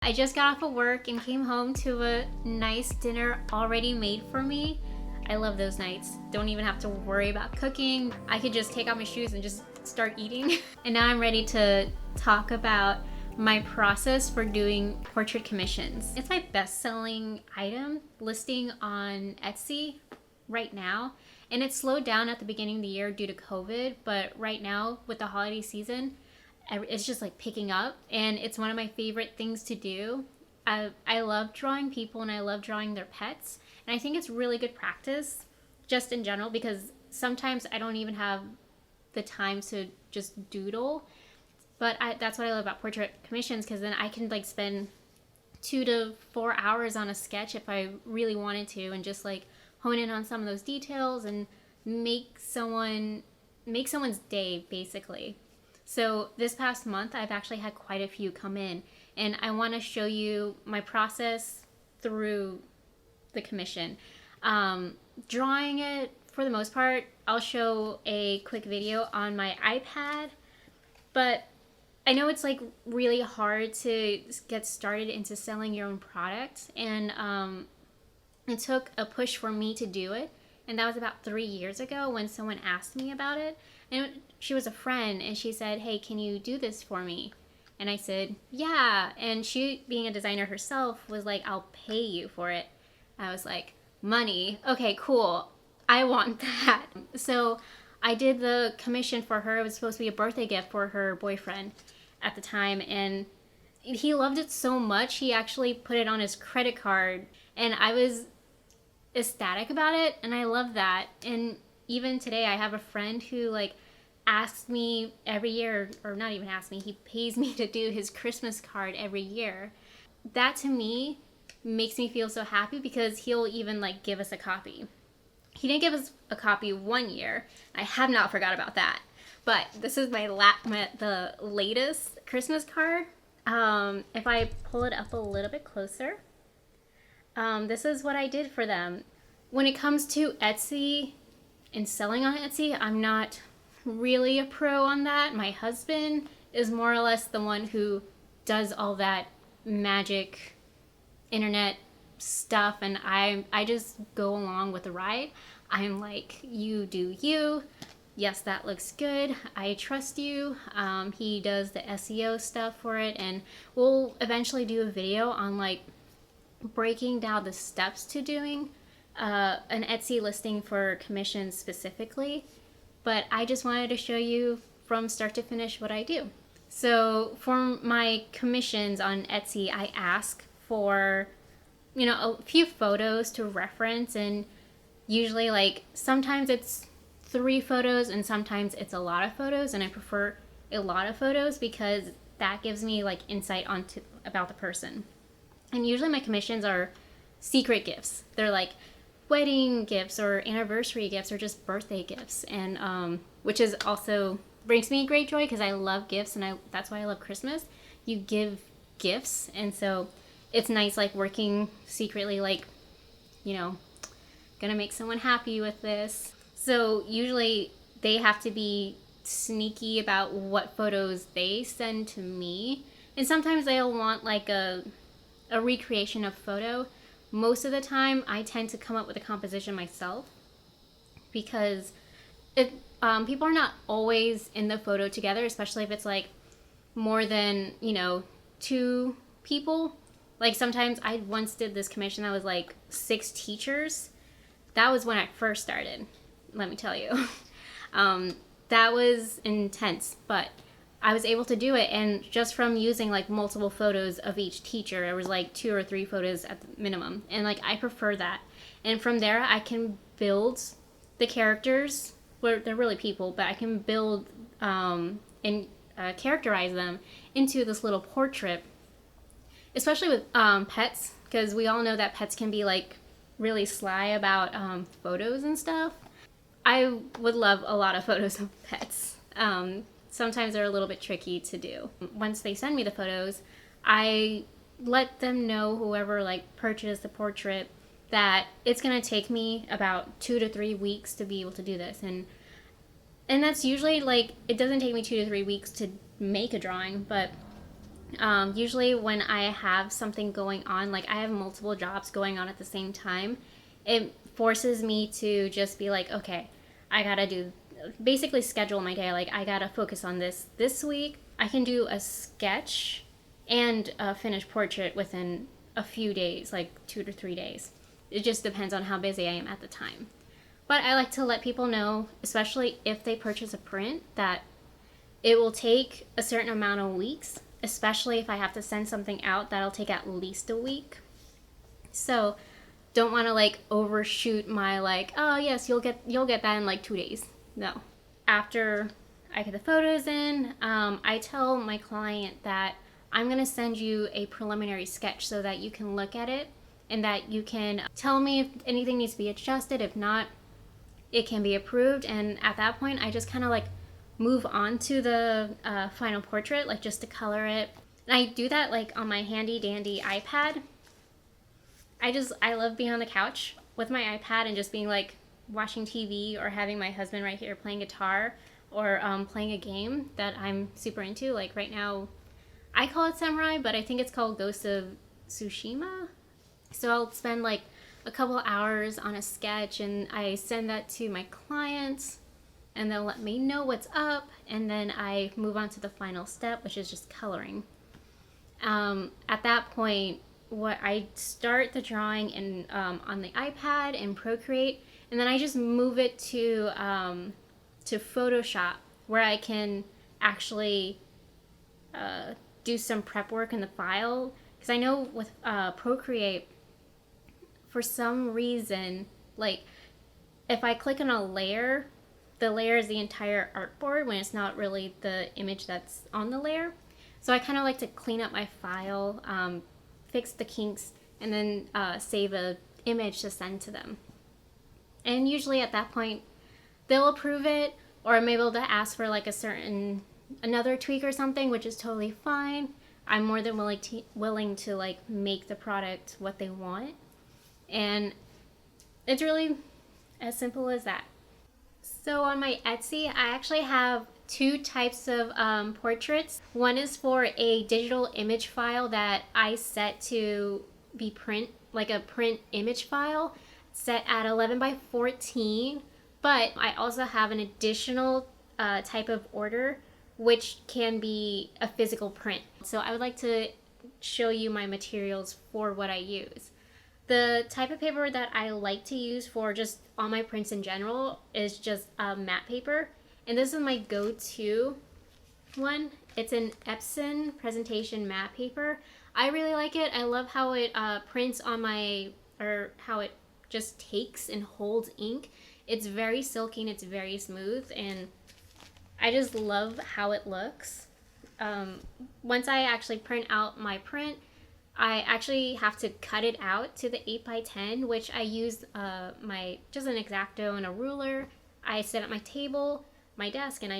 I just got off of work and came home to a nice dinner already made for me. I love those nights. Don't even have to worry about cooking. I could just take off my shoes and just start eating. And now I'm ready to talk about my process for doing portrait commissions. It's my best-selling item listing on Etsy right now. And it slowed down at the beginning of the year due to COVID, but right now with the holiday season, it's just like picking up, and it's one of my favorite things to do. I love drawing people and I love drawing their pets, and I think it's really good practice just in general because sometimes I don't even have the time to just doodle, but that's what I love about portrait commissions, because then I can like spend 2 to 4 hours on a sketch if I really wanted to, and just like hone in on some of those details and make someone's day basically. So this past month, I've actually had quite a few come in, and I want to show you my process through the commission. Drawing it, for the most part, I'll show a quick video on my iPad, but I know it's like really hard to get started into selling your own product, and it took a push for me to do it. And that was about 3 years ago when someone asked me about it. And she was a friend, and she said, "Hey, can you do this for me?" And I said, "Yeah." And she, being a designer herself, was like, "I'll pay you for it." I was like, "Money? Okay, cool. I want that." So I did the commission for her. It was supposed to be a birthday gift for her boyfriend at the time. And he loved it so much, he actually put it on his credit card. And I was ecstatic about it, and I love that. And even today I have a friend who like asks me every year, or not even asks me, he pays me to do his Christmas card every year. That to me makes me feel so happy because he'll even like give us a copy. He didn't give us a copy one year. I have not forgot about that. But this is the latest Christmas card. If I pull it up a little bit closer, this is what I did for them. When it comes to Etsy and selling on Etsy, I'm not really a pro on that. My husband is more or less the one who does all that magic internet stuff, and I just go along with the ride. I'm like, you do you. Yes, that looks good. I trust you. He does the SEO stuff for it, and we'll eventually do a video on like breaking down the steps to doing an Etsy listing for commissions specifically. But I just wanted to show you from start to finish what I do. So for my commissions on Etsy, I ask for, a few photos to reference, and usually like sometimes it's 3 photos and sometimes it's a lot of photos, and I prefer a lot of photos because that gives me like insight about the person. And usually my commissions are secret gifts. They're like wedding gifts or anniversary gifts or just birthday gifts, and which is also brings me great joy because I love gifts, and that's why I love Christmas. You give gifts, and so it's nice like working secretly, like, gonna make someone happy with this. So usually they have to be sneaky about what photos they send to me, and sometimes they'll want like a recreation of photo. Most of the time I tend to come up with a composition myself because people are not always in the photo together, especially if it's like more than 2 people. Like sometimes I once did this commission that was like 6 teachers. That was when I first started, let me tell you. That was intense, but I was able to do it, and just from using like multiple photos of each teacher, there was like 2 or 3 photos at the minimum, and like I prefer that. And from there I can build the characters, where they're really people, but I can build and characterize them into this little portrait, especially with pets, because we all know that pets can be like really sly about photos and stuff. I would love a lot of photos of pets. Sometimes they're a little bit tricky to do. Once they send me the photos, I let them know, whoever like purchased the portrait, that it's gonna take me about 2 to 3 weeks to be able to do this, and that's usually like, it doesn't take me 2 to 3 weeks to make a drawing, but Usually when I have something going on, like I have multiple jobs going on at the same time, it forces me to just be like, okay, I gotta do, basically schedule my day. Like I gotta focus on this week. I can do a sketch and a finished portrait within a few days, like 2 to 3 days. It just depends on how busy I am at the time. But I like to let people know, especially if they purchase a print, that it will take a certain amount of weeks, especially if I have to send something out that'll take at least a week. So don't want to like overshoot my like, oh yes, you'll get that in like 2 days. No. After I get the photos in, I tell my client that I'm going to send you a preliminary sketch so that you can look at it and that you can tell me if anything needs to be adjusted. If not, it can be approved. And at that point, I just kind of like move on to the final portrait, like just to color it. And I do that like on my handy dandy iPad. I love being on the couch with my iPad and just being like watching TV or having my husband right here playing guitar or playing a game that I'm super into. Like right now, I call it Samurai, but I think it's called Ghost of Tsushima. So I'll spend like a couple hours on a sketch and I send that to my clients and they'll let me know what's up, and then I move on to the final step, which is just coloring. At that point, what I start the drawing in on the iPad in Procreate, and then I just move it to Photoshop, where I can actually do some prep work in the file. Because I know with Procreate, for some reason, like if I click on a layer, the layer is the entire artboard when it's not really the image that's on the layer. So I kind of like to clean up my file, fix the kinks, and then save a image to send to them. And usually at that point, they'll approve it, or I'm able to ask for like another tweak or something, which is totally fine. I'm more than willing to like make the product what they want. And it's really as simple as that. So on my Etsy, I actually have two types of portraits. One is for a digital image file that I set to be like a print image file set at 11 by 14. But I also have an additional type of order, which can be a physical print. So I would like to show you my materials for what I use. The type of paper that I like to use for just all my prints in general is just matte paper. And this is my go-to one. It's an Epson presentation matte paper. I really like it. I love how it prints on how it just takes and holds ink. It's very silky and it's very smooth, and I just love how it looks. Once I actually print out my print, I actually have to cut it out to the 8 by 10, which I use just an X-Acto and a ruler. I set up my table, my desk, and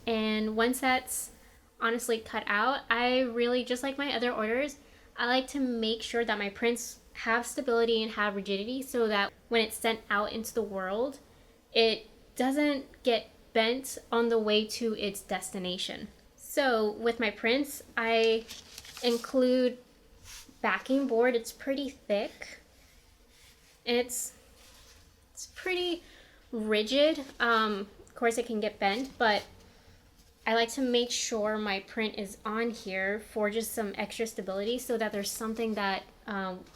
and once that's honestly cut out, I really, just like my other orders, I like to make sure that my prints have stability and have rigidity so that when it's sent out into the world, it doesn't get bent on the way to its destination. So with my prints, I include backing board. It's pretty thick and it's pretty rigid. Of course it can get bent, but I like to make sure my print is on here for just some extra stability so that there's something that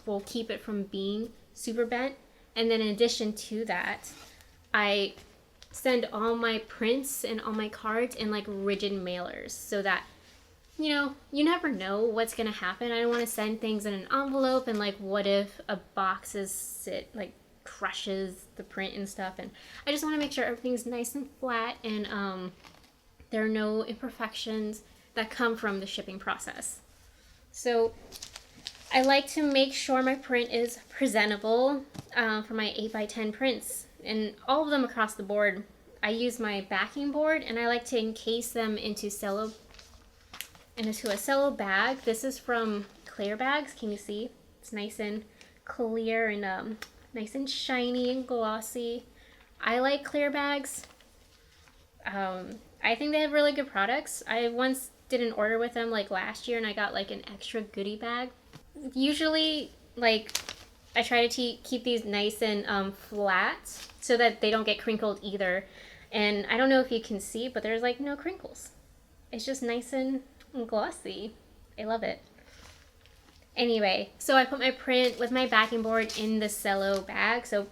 will keep it from being super bent. And then in addition to that, I send all my prints and all my cards in like rigid mailers so that, you never know what's gonna happen. I don't want to send things in an envelope and like what if a box crushes the print and stuff. And I just want to make sure everything's nice and flat and there are no imperfections that come from the shipping process. So I like to make sure my print is presentable for my 8 by 10 prints, and all of them across the board. I use my backing board and I like to encase them into a cello bag. This is from Clear Bags. Can you see? It's nice and clear and nice and shiny and glossy. I like Clear Bags. I think they have really good products. I once did an order with them like last year and I got like an extra goodie bag. Usually like I try to keep these nice and flat so that they don't get crinkled either. And I don't know if you can see, but there's like no crinkles. It's just nice and glossy. I love it. Anyway, so I put my print with my backing board in the cello bag so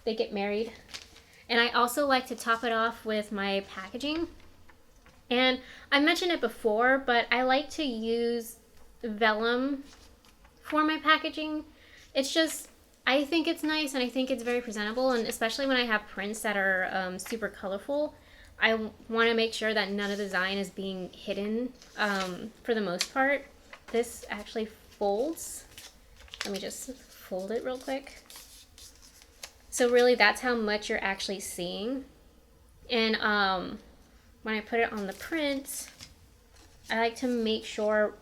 they get married. And I also like to top it off with my packaging. And I mentioned it before, but I like to use vellum for my packaging. It's just, I think it's nice and I think it's very presentable, and especially when I have prints that are super colorful, I want to make sure that none of the design is being hidden for the most part. This actually folds. Let me just fold it real quick. So really that's how much you're actually seeing. And when I put it on the print, I like to make sure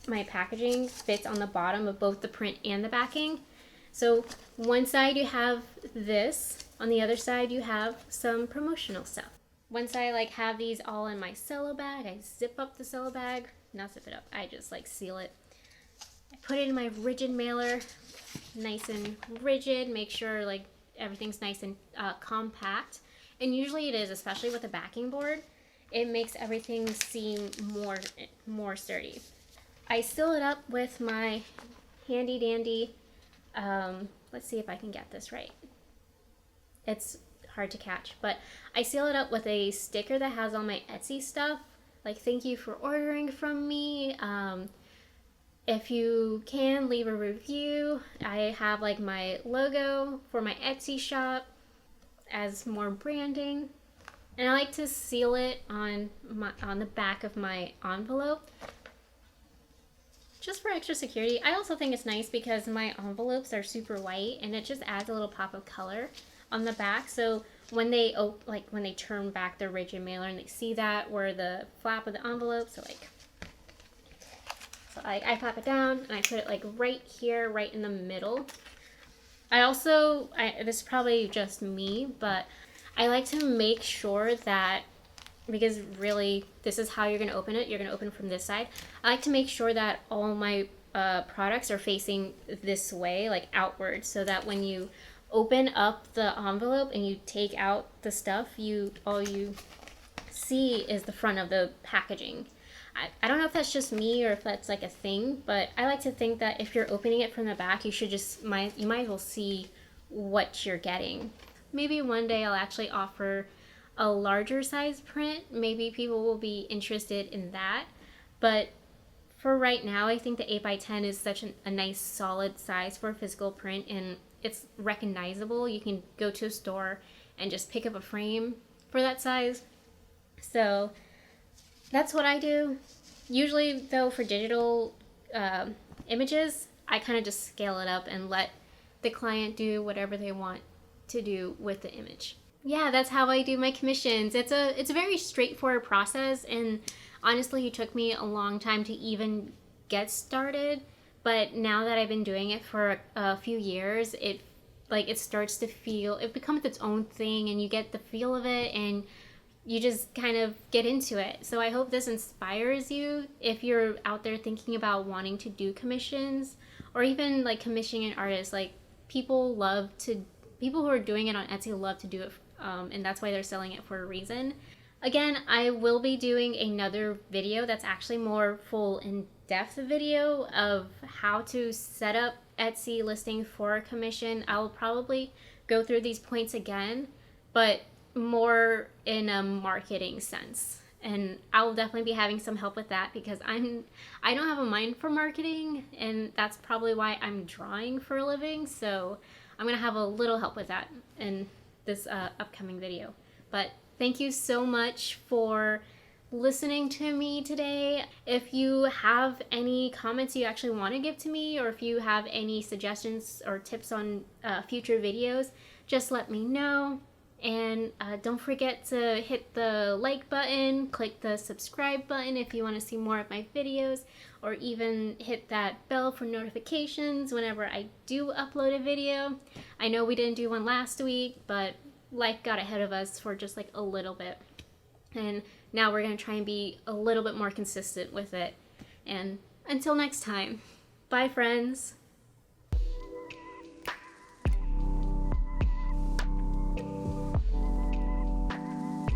my packaging fits on the bottom of both the print and the backing. So one side you have this, on the other side you have some promotional stuff. Once I like have these all in my cello bag, I zip up the cello bag, not zip it up, I just like seal it. I put it in my rigid mailer, nice and rigid, make sure like everything's nice and compact. And usually it is, especially with a backing board, it makes everything seem more sturdy. I seal it up with my handy dandy, let's see if I can get this right. It's hard to catch, but I seal it up with a sticker that has all my Etsy stuff, like thank you for ordering from me. If you can, leave a review. I have like my logo for my Etsy shop as more branding. And I like to seal it on the back of my envelope, just for extra security. I also think it's nice because my envelopes are super white and it just adds a little pop of color on the back. So when they when they turn back the rigid mailer and they see that where the flap of the envelope, so I pop it down and I put it like right here, right in the middle. I also, this is probably just me, but I like to make sure that, because really this is how you're going to open it. You're going to open from this side. I like to make sure that all my products are facing this way, like outward, so that when you open up the envelope and you take out the stuff, all you see is the front of the packaging. I don't know if that's just me or if that's like a thing, but I like to think that if you're opening it from the back, you might as well see what you're getting. Maybe one day I'll actually offer a larger size print. Maybe people will be interested in that. But for right now, I think the 8x10 is such a nice solid size for a physical print, and it's recognizable. You can go to a store and just pick up a frame for that size. So that's what I do. Usually though, for digital images, I kind of just scale it up and let the client do whatever they want to do with the image. Yeah, that's how I do my commissions. It's a very straightforward process, and honestly it took me a long time to even get started, but now that I've been doing it for a few years, it starts to feel, it becomes its own thing and you get the feel of it and you just kind of get into it. So I hope this inspires you if you're out there thinking about wanting to do commissions, or even like commissioning an artist. Like people who are doing it on Etsy love to do it, and that's why they're selling it for a reason. Again, I will be doing another video that's actually more full in-depth video of how to set up Etsy listing for a commission. I'll probably go through these points again, but more in a marketing sense, and I'll definitely be having some help with that because I don't have a mind for marketing, and that's probably why I'm drawing for a living. So I'm gonna have a little help with that in this upcoming video. But thank you so much for listening to me today. If you have any comments you actually want to give to me, or if you have any suggestions or tips on future videos, just let me know. And don't forget to hit the like button, click the subscribe button if you want to see more of my videos, or even hit that bell for notifications whenever I do upload a video. I know we didn't do one last week, but life got ahead of us for just like a little bit. And now we're gonna try and be a little bit more consistent with it. And until next time, bye friends.